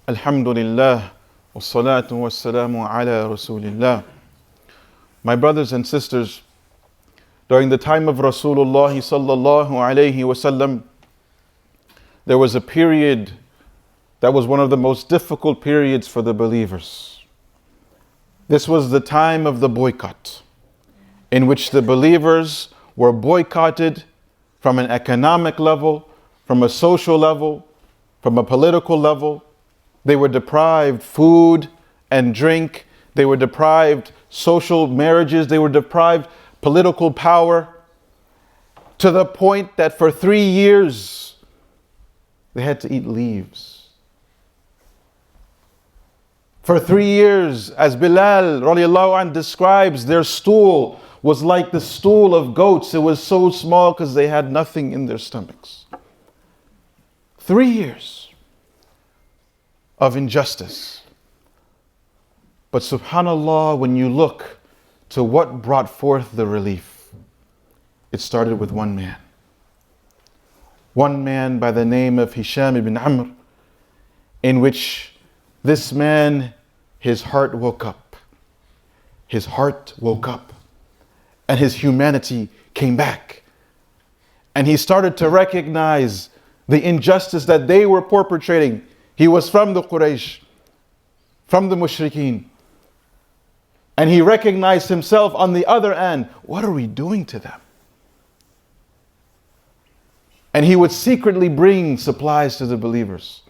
Alhamdulillah, wassalatu wassalamu ala Rasulillah. My brothers and sisters, during the time of Rasulullah sallallahu alayhi wasallam, there was a period that was one of the most difficult periods for the believers. This was the time of the boycott, in which the believers were boycotted from an economic level, from a social level, from a political level. They were deprived food and drink. They were deprived social marriages. They were deprived political power, to the point that for 3 years they had to eat leaves. For 3 years, as Bilal radiallahu anh describes, their stool was like the stool of goats. It was so small because they had nothing in their stomachs. 3 years of injustice. But subhanallah, when you look to what brought forth the relief, it started with one man. One man by the name of Hisham ibn Amr, in which this man, his heart woke up. His heart woke up and his humanity came back. And he started to recognize the injustice that they were perpetrating. He was from the Quraysh, from the Mushrikeen. And he recognized himself on the other end. What are we doing to them? And he would secretly bring supplies to the believers.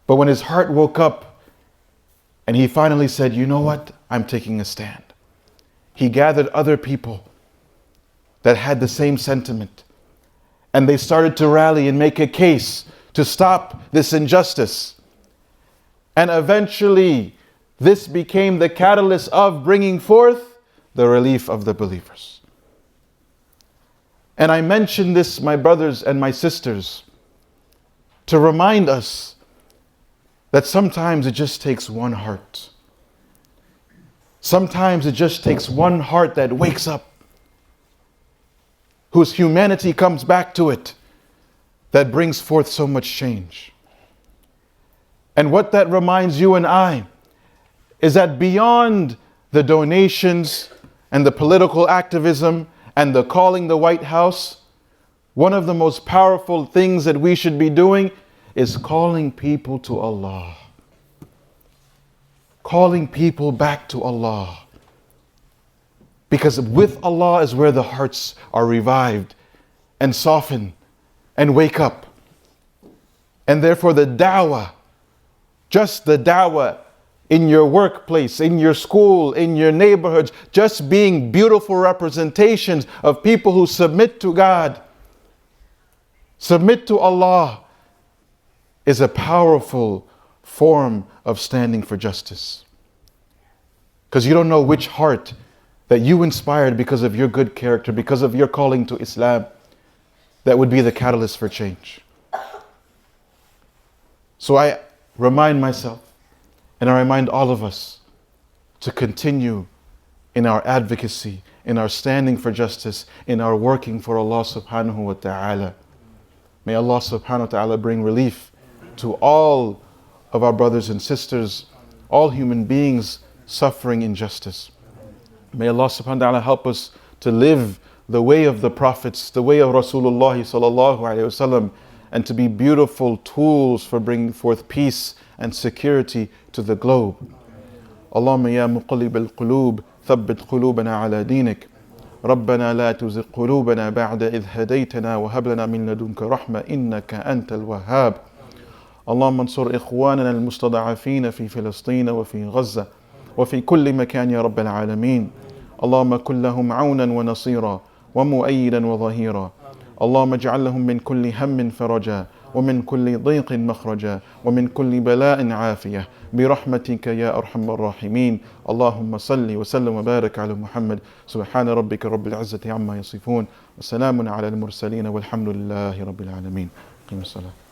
But when his heart woke up and he finally said, you know what? I'm taking a stand. He gathered other people that had the same sentiment. And they started to rally and make a case to stop this injustice. And eventually, this became the catalyst of bringing forth the relief of the believers. And I mention this, my brothers and my sisters, to remind us that sometimes it just takes one heart. Sometimes it just takes one heart that wakes up, whose humanity comes back to it, that brings forth so much change. And what that reminds you and I is that beyond the donations and the political activism and the calling the White House, one of the most powerful things that we should be doing is calling people to Allah. Calling people back to Allah. Because with Allah is where the hearts are revived and softened and wake up. And therefore the da'wah, just the da'wah in your workplace, in your school, in your neighborhoods, just being beautiful representations of people who submit to God, submit to Allah, is a powerful form of standing for justice. Because you don't know which heart that you inspired because of your good character, because of your calling to Islam, that would be the catalyst for change. So I remind myself, and I remind all of us, to continue in our advocacy, in our standing for justice, in our working for Allah subhanahu wa ta'ala. May Allah subhanahu wa ta'ala bring relief to all of our brothers and sisters, all human beings suffering injustice. May Allah subhanahu wa ta'ala help us to live the way of the prophets, the way of Rasulullah sallallahu alayhi wasallam, and to be beautiful tools for bringing forth peace and security to the globe. Allahumma ya muqallib al-qulub, thabbit qulubana ala dinik. ربنا لا تزغ قلوبنا بعد إذ هديتنا وهب لنا من لدنك رحمة إنك أنت الوهاب. اللهم انصر إخواننا المستضعفين في فلسطين وفي غزة وفي كل مكان يا رب العالمين. اللهم كن لهم عونا ونصيرا ومؤيدا وظهيرا. اللهم اجعل لهم من كل هم فرجا ومن كل ضيق مخرجا ومن كل بلاء عافية برحمتك يا أرحم الراحمين. اللهم صل وسلم وبارك على محمد. سبحان ربك رب العزة عما يصفون وسلام على المرسلين والحمد لله رب العالمين. قم الصلاة.